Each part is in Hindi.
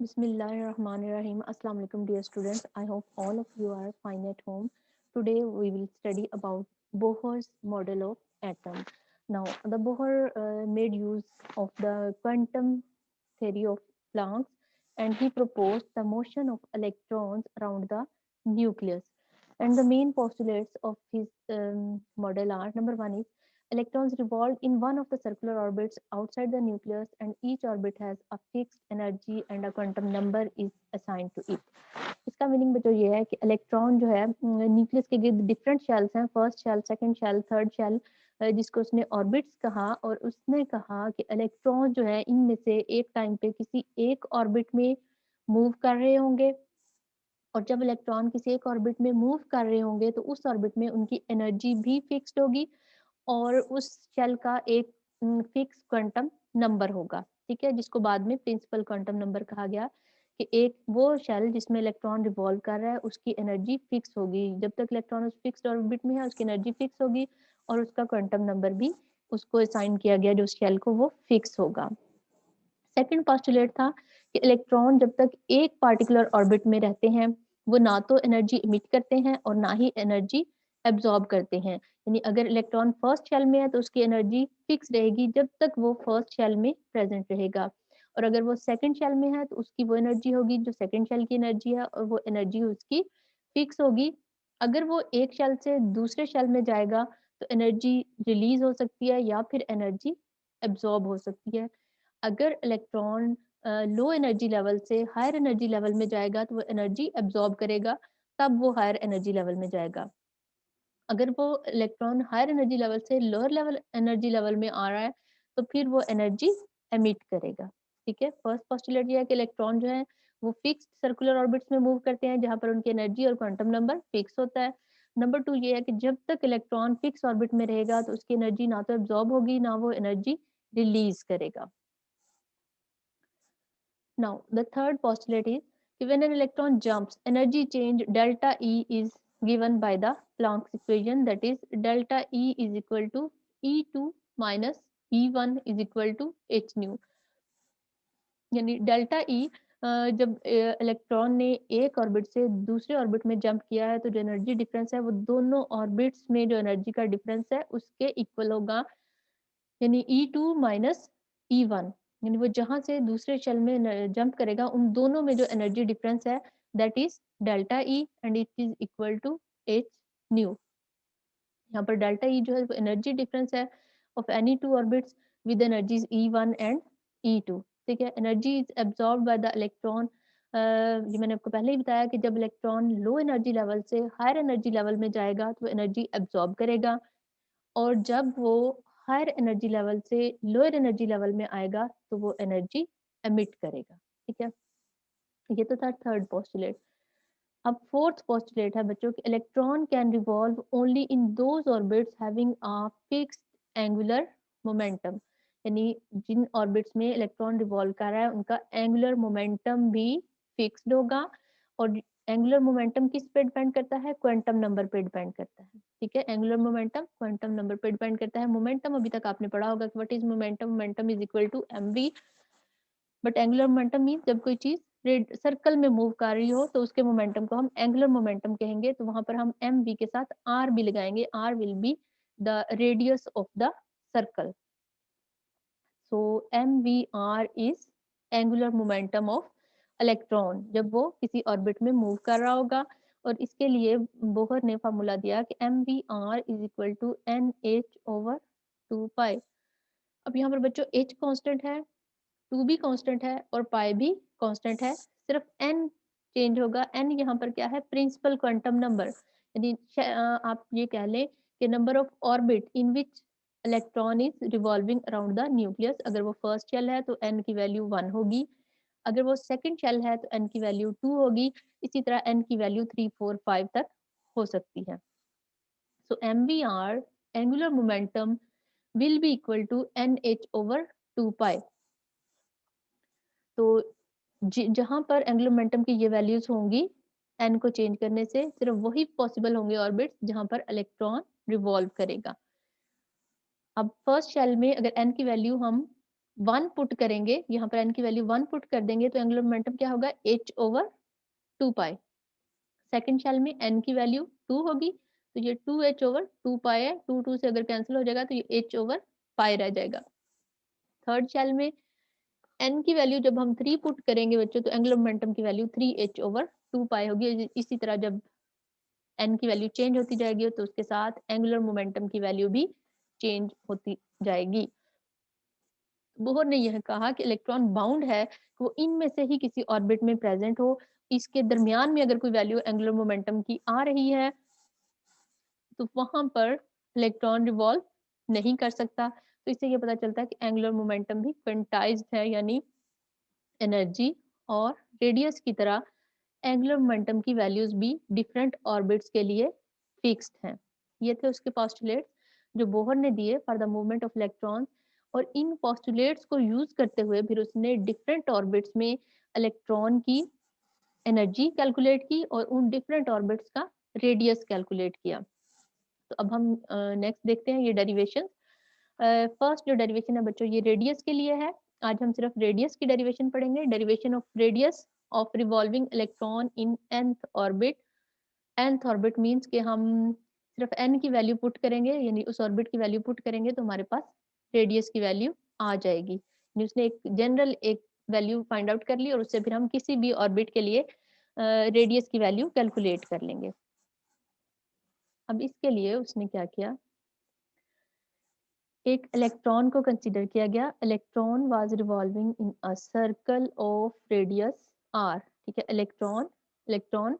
Bismillahirrahmanirrahim. Assalamu alaikum, dear students. I hope all of you are fine at home. Today we will study about Bohr's model of atom. Now, the Bohr made use of the quantum theory of Planck, and he proposed the motion of electrons around the nucleus. And the main postulates of his model are: number one is electrons revolve in one of the circular orbits outside the nucleus, and each orbit has a fixed energy and a quantum number is assigned to it. इसका मीनिंग बच्चों ये है कि इलेक्ट्रॉन जो है न्यूक्लियस के गिर्द डिफरेंट शेल्स हैं, first shell, second shell, third shell, जिसको उसने ऑर्बिट्स कहा, और उसने कहा कि इलेक्ट्रॉन जो है इनमें से एक टाइम पे किसी एक ऑर्बिट में मूव कर रहे होंगे, और जब इलेक्ट्रॉन किसी एक ऑर्बिट में मूव कर रहे होंगे तो उस ऑर्बिट में उनकी एनर्जी भी फिक्स्ड होगी और उस शेल का एक फिक्स क्वांटम नंबर होगा, ठीक है, जिसको बाद में प्रिंसिपल क्वांटम नंबर कहा गया। कि एक वो शेल जिसमें इलेक्ट्रॉन रिवॉल्व कर रहा है उसकी एनर्जी फिक्स होगी, जब तक इलेक्ट्रॉन उस फिक्स्ड ऑर्बिट में है उसकी एनर्जी फिक्स होगी और उसका क्वांटम नंबर भी उसको असाइन किया गया जो शेल को वो फिक्स होगा। सेकंड पोस्टुलेट था कि इलेक्ट्रॉन जब तक एक पार्टिकुलर ऑर्बिट में रहते हैं वो ना तो एनर्जी इमिट करते हैं और ना ही एनर्जी एब्जॉर्ब करते हैं। यानी अगर इलेक्ट्रॉन फर्स्ट शेल में है तो उसकी एनर्जी फिक्स रहेगी जब तक वो फर्स्ट शेल में प्रेजेंट रहेगा, और अगर वो सेकंड शेल में है तो उसकी वो एनर्जी होगी जो सेकंड शेल की एनर्जी है और वो एनर्जी उसकी फिक्स होगी। अगर वो एक शेल से दूसरे शेल में जाएगा तो एनर्जी रिलीज हो सकती है या फिर एनर्जी एब्जॉर्ब हो सकती है। अगर इलेक्ट्रॉन लो एनर्जी लेवल से हायर एनर्जी लेवल में जाएगा तो वो एनर्जी एब्जॉर्ब करेगा, तब वो हायर एनर्जी लेवल में जाएगा। अगर वो इलेक्ट्रॉन हायर एनर्जी लेवल से लोअर लेवल एनर्जी लेवल में आ रहा है तो फिर वो एनर्जी एमिट करेगा, ठीक है। फर्स्ट पोस्टुलेट ये है कि इलेक्ट्रॉन जो है वो फिक्स्ड सर्कुलर ऑर्बिट्स में मूव करते हैं जहां पर उनकी एनर्जी और क्वांटम नंबर फिक्स होता है। नंबर टू ये है कि जब तक इलेक्ट्रॉन फिक्स ऑर्बिट में रहेगा तो उसकी एनर्जी ना तो एब्जॉर्ब होगी ना वो एनर्जी रिलीज करेगा। Now, the third postulate is when an electron jumps, energy change delta E is given by the Planck's equation, that is delta E is equal to E2 minus E1 is equal to h nu। यानी डेल्टा ई जब इलेक्ट्रॉन ने एक ऑर्बिट से दूसरे ऑर्बिट में जंप किया है तो जो एनर्जी डिफरेंस है वो दोनों ऑर्बिट्स में जो एनर्जी का डिफरेंस है उसके इक्वल होगा, यानी E2 माइनस E1। यानी वो जहां से दूसरे शेल में जंप करेगा उन दोनों में जो एनर्जी डिफरेंस है that is delta E and it is equal to h nu. यहाँ पर डेल्टा ई जो है वो एनर्जी डिफरेंस है of any two orbits with energies E1 and E2, ठीक है। Energy is absorb by the electron, ये मैंने आपको पहले ही बताया कि जब इलेक्ट्रॉन लो एनर्जी लेवल से हायर एनर्जी लेवल में जाएगा तो एनर्जी एब्जॉर्ब करेगा, और जब वो हायर एनर्जी लेवल से लोअर एनर्जी लेवल में आएगा तो वो एनर्जी एमिट करेगा, ठीक है। ये तो था थर्ड पोस्टुलेट। अब फोर्थ पोस्टुलेट है बच्चों कि electron can revolve only in those orbits having a fixed angular momentum. यानी जिन ऑर्बिट्स में इलेक्ट्रॉन रिवॉल्व कर रहा है उनका एंगुलर मोमेंटम भी फिक्स्ड होगा, और एंगुलर मोमेंटम किस पे डिपेंड करता है? क्वांटम नंबर पे डिपेंड करता है, ठीक है। एंगुलर मोमेंटम क्वांटम नंबर पे डिपेंड करता है। मोमेंटम अभी तक आपने पढ़ा होगा कि what is momentum, momentum is equal to mv, but angular momentum mean जब कोई चीज सर्कल में मूव कर रही हो तो उसके मोमेंटम को हम एंगुलर मोमेंटम कहेंगे, तो वहां पर हम mv के साथ r भी लगाएंगे, r will be the radius of the circle. So mvr is angular momentum of electron जब वो किसी ऑर्बिट में मूव कर रहा होगा, और इसके लिए बोहर ने फार्मूला दिया कि mvr is equal to nh over 2 pi. अब यहाँ पर बच्चों h कांस्टेंट है, 2 भी कांस्टेंट है और पाई भी कांस्टेंट है, सिर्फ n चेंज होगा। n यहाँ पर क्या है? प्रिंसिपल क्वांटम नंबर, यानी आप ये कह लें कि number of orbit in which electron is revolving around the nucleus. अगर वो फर्स्ट शेल है तो n की वैल्यू 1 होगी, अगर वो सेकंड शेल है तो n की वैल्यू 2 होगी, इसी तरह n की वैल्यू 3 4 5 तक हो सकती है। सो mvr angular momentum will be equal to nh over 2 पाई। तो जहां पर एंगुलर मोमेंटम की ये वैल्यूज होंगी n को चेंज करने से सिर्फ वही पॉसिबल होंगे ऑर्बिट्स जहां पर इलेक्ट्रॉन रिवॉल्व करेगा। अब फर्स्ट शेल में अगर n की वैल्यू हम 1 पुट करेंगे, यहाँ पर n की वैल्यू 1 पुट कर देंगे तो एंगुलर मोमेंटम क्या होगा, h/2 पाई। सेकंड शेल में n की वैल्यू 2 होगी तो ये 2h/2 पाई है, 2 2 से अगर कैंसिल हो जाएगा तो ये h/पाई रह जाएगा। थर्ड शेल में n की वैल्यू जब हम 3 पुट करेंगे बच्चों तो एंगुलर मोमेंटम की वैल्यू 3h/2 पाई होगी। इसी तरह जब n की वैल्यू चेंज होती जाएगी तो उसके साथ एंगुलर मोमेंटम की वैल्यू भी चेंज होती जाएगी। बोहर ने यह कहा कि इलेक्ट्रॉन बाउंड है, वो इनमें से ही किसी ऑर्बिट में प्रेजेंट हो, इसके दरमियान में अगर कोई वैल्यू एंगुलर मोमेंटम की आ रही है तो वहां पर इलेक्ट्रॉन रिवॉल्व नहीं कर सकता। तो इससे ये पता चलता है कि एंगुलर मोमेंटम भी क्वांटाइज्ड है, यानी एनर्जी और रेडियस की तरह एंगुलर मोमेंटम की वैल्यूज भी डिफरेंट ऑर्बिट्स के लिए फिक्स्ड हैं। ये थे उसके पोस्टुलेट्स जो बोहर ने दिए for the movement of electron, और इन पोस्टुलेट्स को यूज करते हुए फिर उसने डिफरेंट ऑर्बिट्स में इलेक्ट्रॉन की एनर्जी कैलकुलेट की और उन डिफरेंट ऑर्बिट्स का रेडियस कैलकुलेट किया। तो अब हम नेक्स्ट देखते हैं ये डेरिवेशन। फर्स्ट जो डेरिवेशन है बच्चों ये रेडियस के लिए है। आज हम सिर्फ रेडियस की डेरिवेशन पढ़ेंगे। Derivation of radius of revolving electron in nth orbit. nth orbit means कि हम सिर्फ n की वैल्यू पुट करेंगे, यानी उस ऑर्बिट की वैल्यू पुट करेंगे तो हमारे पास रेडियस की वैल्यू आ जाएगी। यानी उसने एक जनरल एक वैल्यू फाइंड आउट कर ली और उससे फिर हम किसी भी ऑर्बिट के लिए रेडियस की वैल्यू कैलकुलेट कर लेंगे। अब इसके लिए उसने क्या किया, एक इलेक्ट्रॉन को कंसीडर किया गया। Electron was revolving in a circle of radius r। ठीक है, इलेक्ट्रॉन इलेक्ट्रॉन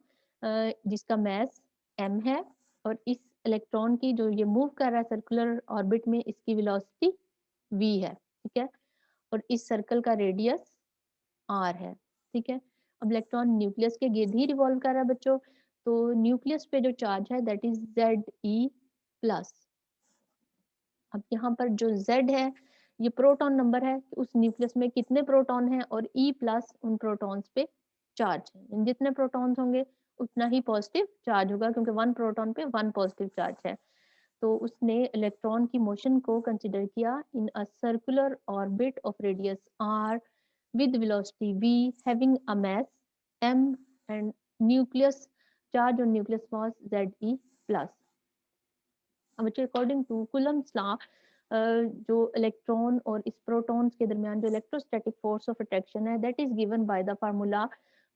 जिसका मास m है और इस इलेक्ट्रॉन की जो ये मूव कर रहा है सर्कुलर ऑर्बिट में, इसकी वेलोसिटी v है। ठीक है, और इस सर्कल का रेडियस r है। ठीक है, अब इलेक्ट्रॉन न्यूक्लियस के गिर्द ही रिवॉल्व कर रहा है बच्चों, तो न्यूक्लियस पे जो चार्ज है दैट इज Ze+। अब यहाँ पर जो Z है ये प्रोटॉन नंबर है कि उस न्यूक्लियस में कितने प्रोटॉन हैं, और E+ उन प्रोटॉन्स पे चार्ज है। जितने प्रोटॉन्स होंगे उतना ही पॉजिटिव चार्ज होगा, क्योंकि 1 प्रोटॉन पे 1 पॉजिटिव चार्ज है। तो उसने इलेक्ट्रॉन की मोशन को कंसिडर किया in a circular orbit of radius r with velocity v having a mass m and nucleus charge on nucleus was Ze+। बच्चों अकॉर्डिंग टू कुलम्स लॉ जो इलेक्ट्रॉन और इस प्रोटॉन्स के दरमियान जो इलेक्ट्रोस्टैटिक फोर्स ऑफ अट्रैक्शन है that is given by the formula.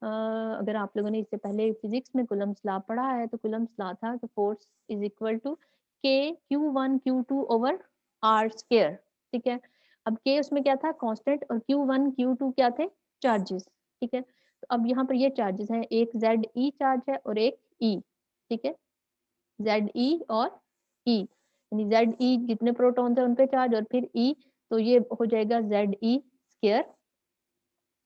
अगर आप लोगों ने इससे पहले फिजिक्स में कुलम्स लॉ पढ़ा है तो कुलम्स लॉ था कि force is equal to k q1 q2 over r square. ठीक है, अब k उसमें क्या था, कांस्टेंट, और q1 q2 क्या थे, चार्जेस। ठीक है, तो अब यहाँ पर ये चार्जेस हैं, एक Ze चार्ज है और एक E। ठीक है, Ze और E, यानी Ze जितने प्रोटॉन्स है उन पे चार्ज और फिर E, तो ये हो जाएगा Ze square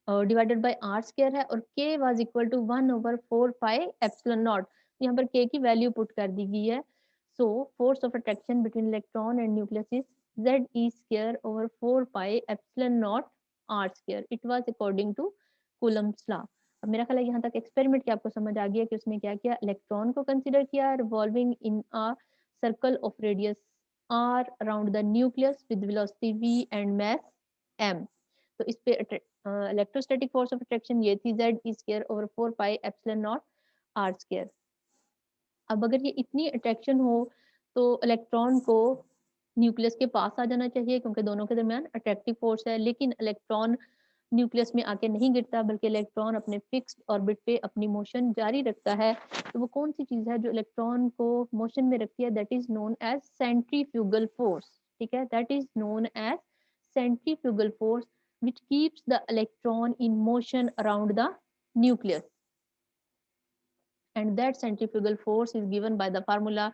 divided by r square है, और k was equal to 1/4 pi epsilon naught. यहाँ पर k की वैल्यू पुट कर दी गई है। So force of attraction between electron and nucleus is Ze square over 4 pi epsilon naught r square. It was according to Coulomb's law. अब मेरा ख्याल है यहाँ तक एक्सपेरिमेंट की आपको समझ आ गया कि उसने क्या किया, इलेक्ट्रॉन को कंसीडर किया revolving in a circle of radius r around the nucleus with velocity v and mass m। तो इस पे इलेक्ट्रोस्टैटिक फोर्स ऑफ अट्रैक्शन ये थी Ze square over 4 pi epsilon naught r square. अब अगर ये इतनी अट्रैक्शन हो तो इलेक्ट्रॉन को न्यूक्लियस के पास आ जाना चाहिए, क्योंकि दोनों के दरमियान अट्रैक्टिव फोर्स है, लेकिन इलेक्ट्रॉन न्यूक्लियस में आके नहीं गिरता बल्कि इलेक्ट्रॉन अपने फिक्स्ड ऑर्बिट पे अपनी मोशन जारी रखता है। तो वो कौन सी चीज है जो इलेक्ट्रॉन को मोशन में रखती है, that is known as centrifugal force. ठीक है, that is known as centrifugal force which keeps the electron in motion around the nucleus, and that centrifugal force is given by the formula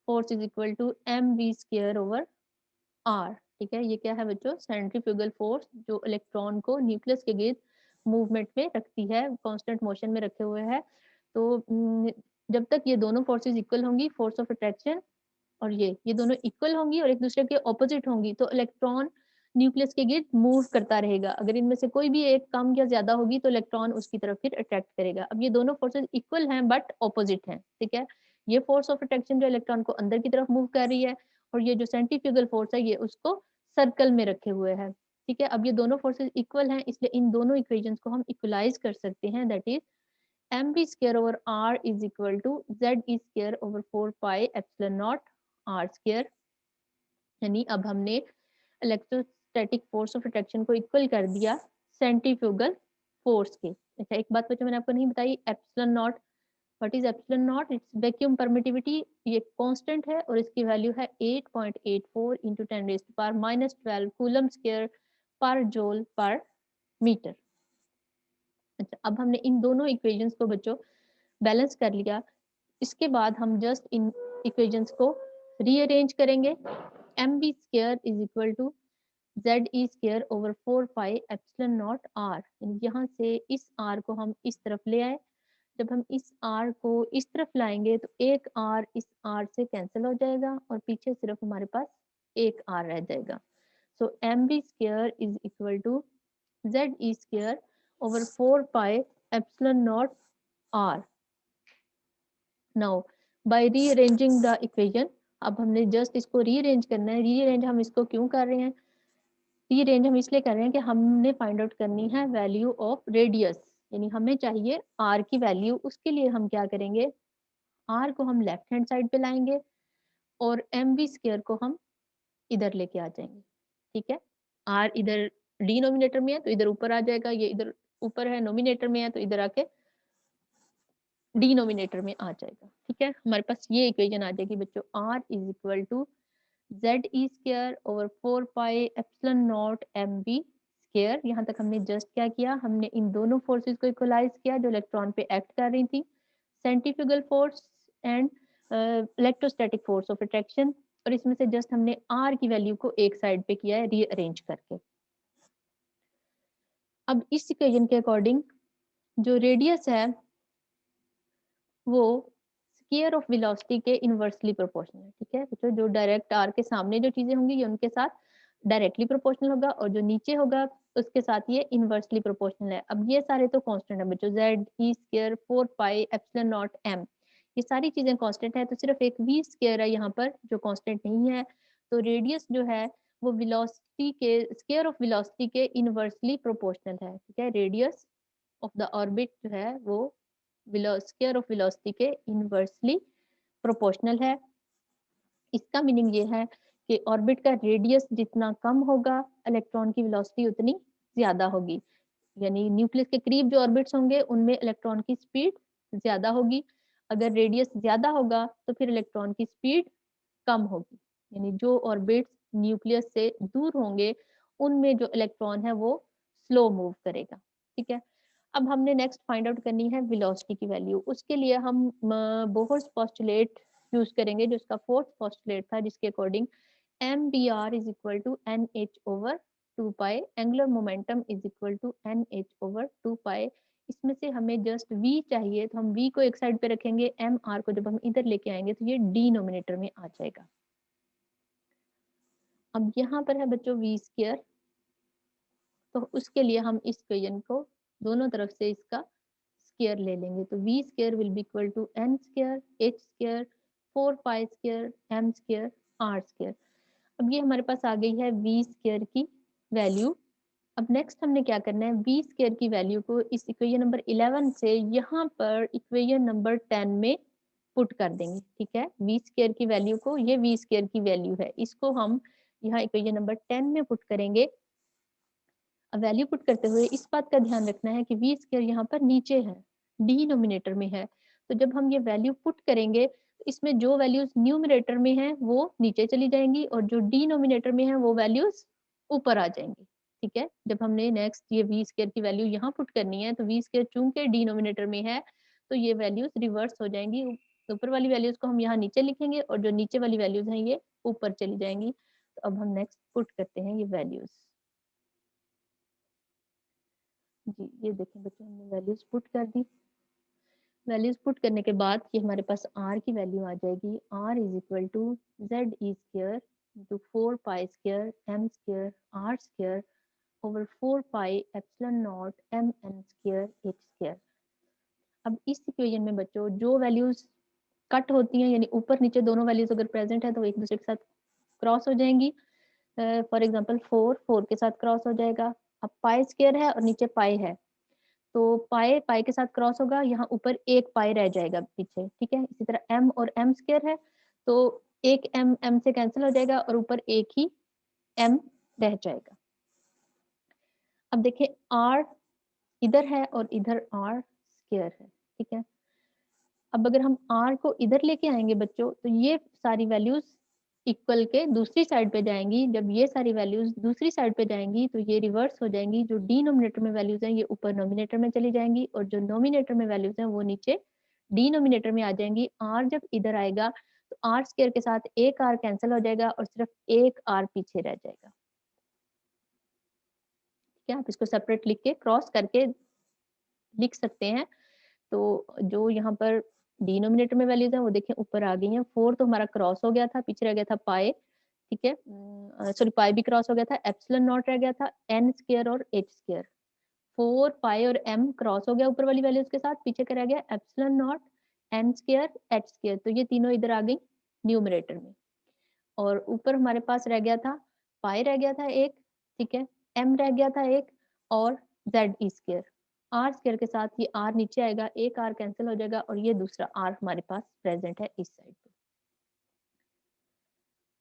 force is equal to mv square over r। ठीक है, ये क्या है बच्चों, सेंट्रीफ्यूगल फोर्स जो इलेक्ट्रॉन को न्यूक्लियस के गिर्द मूवमेंट में रखती है, कांस्टेंट मोशन में रखे हुए है। तो जब तक ये दोनों फोर्सेस इक्वल होंगी, फोर्स ऑफ अट्रैक्शन और ये दोनों इक्वल होंगी और एक दूसरे के ऑपोजिट होंगी, तो इलेक्ट्रॉन न्यूक्लियस के गिर्द मूव करता रहेगा। अगर इनमें से कोई भी एक कम या ज्यादा होगी तो इलेक्ट्रॉन उसकी तरफ फिर अट्रैक्ट करेगा। अब ये दोनों फोर्सेस इक्वल हैं बट ऑपोजिट हैं। ठीक है, ये फोर्स ऑफ अट्रैक्शन जो इलेक्ट्रॉन को अंदर की तरफ मूव कर रही है, और ये जो सेंट्रीफ्यूगल फोर्स है ये उसको सर्कल में रखे हुए है। ठीक है, अब ये दोनों फोर्सेस इक्वल हैं, इसलिए इन दोनों इक्वेशंस को हम इक्वलाइज कर सकते हैं, that is mv square over r is equal to z e square over 4 pi epsilon naught r square. यानी अब हमने इलेक्ट्रोस्टैटिक फोर्स ऑफ अट्रैक्शन को इक्वल कर दिया सेंट्रीफ्यूगल फोर्स के। अच्छा, एक बात बच्चों मैंने आपको नहीं बताई, epsilon not, what is epsilon not? It's vacuum permittivity, ये कांस्टेंट है और इसकी वैल्यू है 8.84 into 10⁻⁻12 कूलम स्क्वायर पर जूल पर मीटर। अच्छा, अब हमने इन दोनों इक्वेशंस को बच्चों बैलेंस कर लिया। इसके बाद हम जस्ट इन इक्वेशंस को रीअरेंज करेंगे। M B square is equal to Z E square over 4 pi epsilon naught r. यहाँ से इस आर को हम इस तरफ ले आए, जब हम इस आर को इस तरफ लाएंगे तो एक आर इस आर से कैंसिल हो जाएगा और पीछे सिर्फ हमारे पास एक आर रह जाएगा। So M B square is equal to Z E square over 4 pi epsilon naught R. Now by rearranging the equation, अब हमने जस्ट इसको रीअरेंज करना है। रीअरेंज हम इसको क्यों कर रहे हैं? रीअरेंज हम इसलिए कर रहे हैं कि हमने फाइंड आउट करनी है वैल्यू ऑफ रेडियस, यानी हमें चाहिए आर की वैल्यू। उसके लिए हम क्या करेंगे, आर को हम लेफ्ट हैंड साइड पे लाएंगे और एम बी स्क्वायर को हम इधर लेके आ जाएंगे। ठीक है, आर इधर डिनोमिनेटर में है तो इधर ऊपर आ जाएगा, ये इधर ऊपर है नोमिनेटर में है तो इधर आके डिनोमिनेटर में आ जाएगा। ठीक है, हमारे पास ये इक्वेशन आ जाएगी बच्चों, r is equal to Z E square over 4 pi epsilon naught m B square. यहाँ तक हमने जस्ट क्या किया, हमने इन दोनों फोर्सेस को इक्वलाइज किया जो इलेक्ट्रॉन पे एक्ट कर रही थी, centrifugal force and electrostatic force of attraction. और इसमें से जस्ट हमने आर की वैल्यू को एक साइड पे किया है रीअरेंज करके। अब इस इक्वेशन के अकॉर्डिंग जो रेडियस है वो स्क्वायर ऑफ वेलोसिटी के इनवर्सली प्रोपोर्शनल है। ठीक है बच्चों, जो डायरेक्ट आर के सामने जो चीजें होंगी ये उनके साथ डायरेक्टली प्रोपोर्शनल होगा और जो नीचे होगा उसके साथ ये इनवर्सली प्रोपोर्शनल है। अब ये सारे तो कांस्टेंट है बच्चों, जेड ई square 4 pi epsilon naught m, ये सारी चीजें कांस्टेंट है, तो सिर्फ एक वी स्क्वायर है यहाँ पर जो कांस्टेंट नहीं है। तो रेडियस जो है वो वेलोसिटी के स्क्वायर ऑफ वेलोसिटी के इनवर्सली प्रोपोर्शनल है। ठीक है, रेडियस ऑफ द ऑर्बिट जो है वो स्क्वायर ऑफ वेलोसिटी के इनवर्सली प्रोपोर्शनल है। इसका मीनिंग ये है कि ऑर्बिट का रेडियस जितना कम होगा इलेक्ट्रॉन की वेलोसिटी उतनी ज्यादा होगी। यानी न्यूक्लियस के करीब जो ऑर्बिट्स होंगे उनमें इलेक्ट्रॉन की स्पीड ज्यादा होगी, अगर रेडियस ज्यादा होगा तो फिर इलेक्ट्रॉन की स्पीड कम होगी। यानी जो ऑर्बिट्स न्यूक्लियस से दूर होंगे उनमें जो इलेक्ट्रॉन है वो स्लो मूव करेगा। ठीक है, अब हमने नेक्स्ट फाइंड आउट करनी है वेलोसिटी की वैल्यू। उसके लिए हम बोहर्स पोस्टुलेट यूज करेंगे, जो इसका फोर्थ पोस्टुलेट था, जिसके according m b r is equal to n h over 2 pi, angular momentum is equal to n h over 2 pi. इसमें से हमें जस्ट v चाहिए तो हम v को एक साइड पे रखेंगे, एम आर को जब हम इधर लेके आएंगे तो ये डिनोमिनेटर में आ जाएगा। अब यहाँ पर है बच्चों v स्क्वायर, तो उसके लिए हम इस इक्वेशन को दोनों तरफ से इसका स्क्वायर ले लेंगे, तो v square will be equal to n square h square 4 pi square m square r square. अब ये हमारे पास आ गई है v स्क्वायर की वैल्यू। अब नेक्स्ट हमने क्या करना है, v स्क्वायर की वैल्यू को इस इक्वेशन नंबर 11 से यहाँ पर इक्वेशन नंबर 10 में पुट कर देंगे। ठीक है, v स्क्वायर की वैल्यू को, ये v स्क्वायर की वैल्यू है, इसको हम यहाँ इक्वेशन नंबर 10 में पुट करेंगे। अब वैल्यू पुट करते हुए इस बात का ध्यान रखना है कि वी स्क्वायर यहाँ पर नीचे है, डिनोमिनेटर में है, तो जब हम ये वैल्यू पुट करेंगे तो इसमें जो वैल्यूज न्यूमरेटर में है वो नीचे चली जाएंगी और जो डिनोमिनेटर में है वो वैल्यूज ऊपर आ जाएंगी। ठीक है, जब हमने नेक्स्ट ये वी स्क्वायर की वैल्यू यहाँ पुट करनी है तो वी स्क्वायर चूंकि डिनोमिनेटर में है तो ये वैल्यूज रिवर्स हो जाएंगी, ऊपर वाली वैल्यूज को हम यहाँ नीचे लिखेंगे और जो नीचे वाली वैल्यूज हैं ये ऊपर चली जाएंगी। तो अब हम नेक्स्ट पुट करते हैं ये वैल्यूज। जी ये देखें बच्चों, हमने वैल्यूज पुट कर दी। वैल्यूज पुट करने के बाद ये हमारे पास r की वैल्यू आ जाएगी, r is equal to Z E square into 4 pi square m square r square over 4 pi epsilon naught m n square h square. अब इस इक्वेशन में बच्चों जो वैल्यूज कट होती हैं, यानी ऊपर नीचे दोनों वैल्यूज अगर प्रेजेंट है तो एक दूसरे के साथ क्रॉस हो जाएंगी, फॉर एग्जांपल 4 के साथ क्रॉस हो जाएगा। अब पाई स्क्वायर है और नीचे पाई है, तो पाई पाई के साथ क्रॉस होगा, यहाँ ऊपर एक पाई रह जाएगा पीछे, ठीक है। इसी तरह m और m स्क्वायर है, तो एक m से कैंसिल हो जाएगा और ऊपर एक ही m रह जाएगा। अब देखिए r इधर है और इधर r स्क्वायर है, ठीक है। अब अगर हम r को इधर लेके आएंगे बच्चों, तो ये सारी वैल्यूज इक्वल के दूसरी साइड पे जाएंगी। जब ये सारी वैल्यूज दूसरी साइड पे जाएंगी तो ये रिवर्स हो जाएंगी। जो डिनोमिनेटर में वैल्यूज हैं ये ऊपर नोमिनेटर में चली जाएंगी, और जो नोमिनेटर में वैल्यूज हैं वो नीचे डिनोमिनेटर में आ जाएंगी। r जब इधर आएगा तो r स्क्वायर के साथ एक r कैंसिल हो जाएगा और सिर्फ एक r पीछे रह जाएगा, ठीक है। आप इसको सेपरेट लिख के क्रॉस करके लिख सकते हैं। तो जो यहाँ पर डिनोमिनेटर में वैल्यूज है वो देखें ऊपर आ गई हैं। 4 तो हमारा क्रॉस हो गया था, पीछे रह गया था पाई, ठीक है। सॉरी, पाई भी क्रॉस हो गया था, एप्सिलॉन नॉट रह गया था, n स्क्वायर और h स्क्वायर। 4 पाई और m क्रॉस हो गया ऊपर वाली वैल्यूज के साथ, पीछे क्या रह गया, epsilon naught, n square, h square. तो ये तीनों इधर आ गई न्यूमरेटर में। और ऊपर हमारे पास रह गया था, पाई रह गया था एक, ठीक है, m रह गया था एक, और z e square. r square के साथ ये r नीचे आएगा, एक r कैंसिल हो जाएगा और ये दूसरा r हमारे पास प्रेजेंट है इस साइड पे।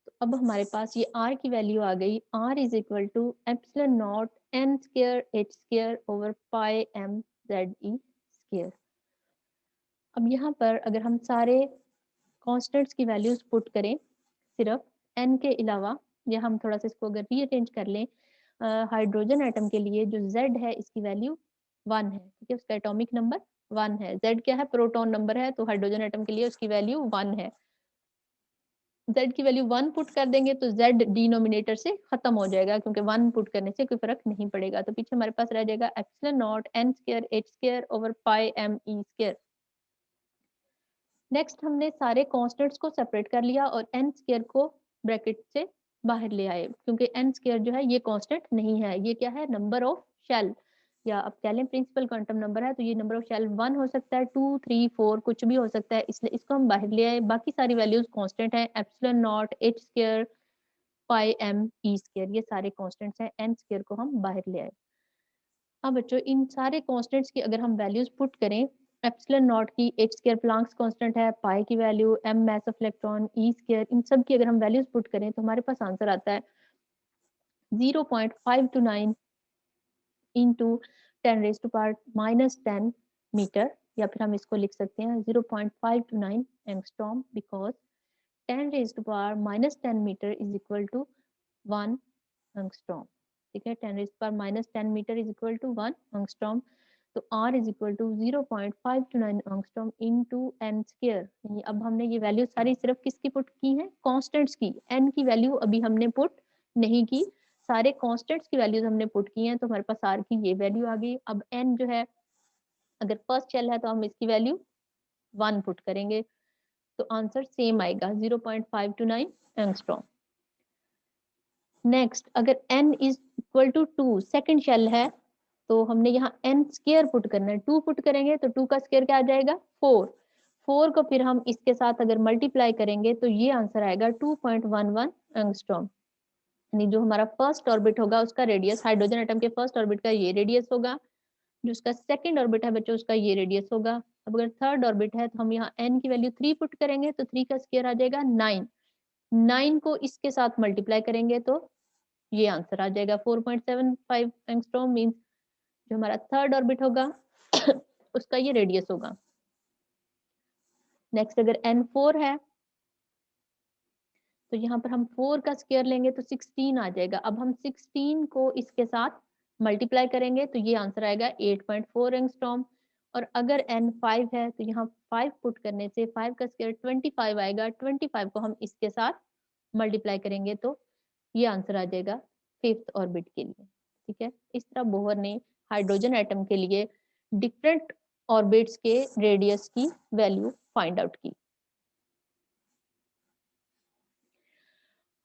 तो अब हमारे पास ये r की वैल्यू आ गई, r is equal to epsilon naught n square h square over pi m z e square. अब यहाँ पर अगर हम सारे कॉन्स्टेंट्स की वैल्यूज पुट करें सिर्फ n के अलावा, या हम थोड़ा सा इसको अगर रीअरेंज कर लें, हाइड्रोजन एटम के लिए जो z है इसकी वैल्यू 1 है, ठीक है। उसका एटॉमिक नंबर 1 है। z क्या है, प्रोटॉन नंबर है, तो हाइड्रोजन एटम के लिए उसकी वैल्यू 1 है। z की वैल्यू 1 पुट कर देंगे तो z डिनोमिनेटर से खत्म हो जाएगा, क्योंकि 1 पुट करने से कोई फर्क नहीं पड़ेगा। तो पीछे हमारे पास रह जाएगा epsilon naught n square h square over pi m e square. Next हमने सारे कॉन्स्टेंट्स को सेपरेट कर लिया और n स्क्वायर को ब्रैकेट से बाहर ले आए, क्योंकि n स्क्वायर जो है ये कांस्टेंट नहीं है, ये क्या है, नंबर ऑफ शेल, या आप कह लें प्रिंसिपल क्वांटम नंबर है। तो ये नंबर ऑफ शेल 1 हो सकता है, 2, 3, 4 कुछ भी हो सकता है, इसलिए इसको हम बाहर ले आए। बाकी सारी वैल्यूज कांस्टेंट है, epsilon not, h square, pi m e square, ये सारे कांस्टेंट्स हैं। n स्क्वायर को हम बाहर ले आए। अब बच्चों इन सारे कांस्टेंट्स की अगर हम वैल्यूज पुट करें, एप्सिलॉन नॉट की h स्क्वायर प्लैंक्स कांस्टेंट है, पाई की value, m mass of electron, e square, इन सब की अगर हम वैल्यूज पुट करें तो हमारे पास आंसर आता है 0.529 into 10 raise to power -10 metre, या फिर हम इसको लिख सकते हैं 0.529 angstrom, because 10 raise to power -10 metre is equal to 1 angstrom, ठीक है। 10 raise to power -10 metre is equal to 1 angstrom. तो R is equal to 0.529 angstrom into n square. यानी अब हमने ये वैल्यू सारी सिर्फ किसकी पुट की है, कांस्टेंट्स की। n की वैल्यू अभी हमने पुट नहीं की, सारे कांस्टेंट्स की वैल्यूज हमने पुट की हैं, तो हमारे पास R की ये वैल्यू आ गई। अब n जो है, अगर फर्स्ट शेल है तो हम इसकी वैल्यू 1 पुट करेंगे, तो आंसर सेम आएगा 0.529 एंगस्ट्रॉम। नेक्स्ट, अगर n is equal to 2 second shell है, तो हमने यहाँ n स्क्वायर पुट करना है। 2 पुट करेंगे तो 2 का स्क्वायर क्या आ जाएगा, 4। 4 को फिर हम इसके साथ अगर मल्टीप्लाई करेंगे तो ये आंसर आएगा 2.11 एंगस्ट्रॉम। यानी जो हमारा फर्स्ट ऑर्बिट होगा उसका रेडियस, हाइड्रोजन एटम के फर्स्ट ऑर्बिट का ये रेडियस होगा, जो उसका सेकंड ऑर्बिट है बच्चों उसका ये रेडियस होगा। अब अगर थर्ड ऑर्बिट है तो हम यहाँ n की वैल्यू 3 पुट करेंगे तो 3 का स्क्वायर आ जाएगा 9। 9 को इसके साथ मल्टीप्लाई करेंगे तो ये आंसर आ जाएगा 4.75 एंगस्ट्रॉम। मींस जो हमारा थर्ड ऑर्बिट होगा उसका ये रेडियस होगा। नेक्स्ट, अगर n4 है तो यहाँ पर हम 4 का स्क्वायर लेंगे तो 16 आ जाएगा। अब हम 16 को इसके साथ मल्टीप्लाई करेंगे तो ये आंसर आएगा 8.4 एंगस्ट्रॉम। और अगर n5 है तो यहाँ 5 पुट करने से 5 का स्क्वायर 25 आएगा। 25 को हम इसके साथ मल्टीप्लाई करेंगे तो ये आंसर आ जाएगा फिफ्थ ऑर्बिट के लिए, ठीक है। इस तरह बोहर ने हाइड्रोजन एटम के लिए डिफरेंट ऑर्बिट्स के रेडियस की वैल्यू फाइंड आउट की।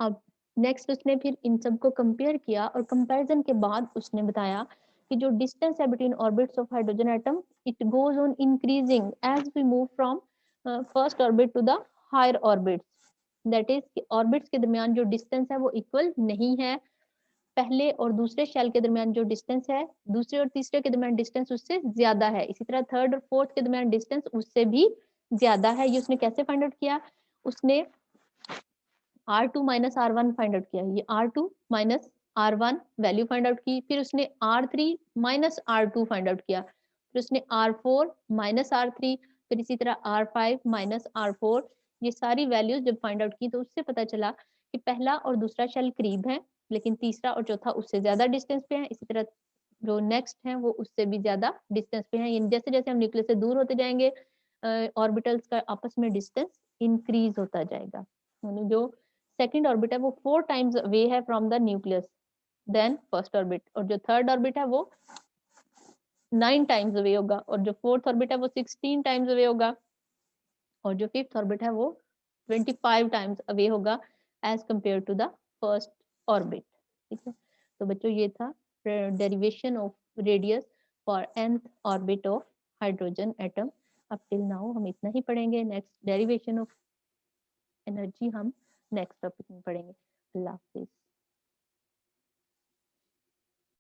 अब नेक्स्ट उसने फिर इन सबको कंपेयर किया और कंपैरिजन के बाद उसने बताया कि जो डिस्टेंस है between orbits of hydrogen atom, it goes on increasing as we move from first orbit to the higher orbits. That is orbits के दरमियान जो डिस्टेंस है वो इक्वल नहीं है। पहले और दूसरे शेल के दरमियान जो डिस्टेंस है, दूसरे और तीसरे के दरमियान डिस्टेंस उससे ज्यादा है। इसी तरह थर्ड और फोर्थ के दरमियान डिस्टेंस उससे भी ज्यादा है। ये उसने कैसे फाइंड आउट किया? उसने R2 minus R1 find out किया। ये R2 minus R1 value find out की, फिर उसने R3 minus R2 find out किया, फिर उसने R4 माइनस R3, फिर इसी तरह R5 माइनस R4। ये सारी वैल्यूज जब फाइंड आउट की तो उससे पता चला कि पहला और दूसरा शेल करीब है, लेकिन तीसरा और चौथा उससे ज्यादा डिस्टेंस पे है। इसी तरह जो नेक्स्ट है वो उससे भी ज्यादा डिस्टेंस पे है। जैसे जैसे हम न्यूक्लियस से दूर होते जाएंगे ऑर्बिटल्स का आपस में डिस्टेंस इंक्रीज होता जाएगा। यानी जो सेकंड ऑर्बिट है वो 4 टाइम्स अवे है from the nucleus than first orbit, और जो थर्ड ऑर्बिट है वो 9 टाइम्स अवे होगा, और जो फोर्थ ऑर्बिट है वो 16 टाइम्स अवे होगा, और जो फिफ्थ ऑर्बिट है वो 25 टाइम्स अवे होगा as compare to the first orbit. ठीक है, तो बच्चों ये था derivation of radius for nth orbit of hydrogen atom. अब टिल नाउ हम इतना ही पढ़ेंगे। नेक्स्ट डेरिवेशन ऑफ एनर्जी हम नेक्स्ट टॉपिक में पढ़ेंगे। अल्लाह हाफिज।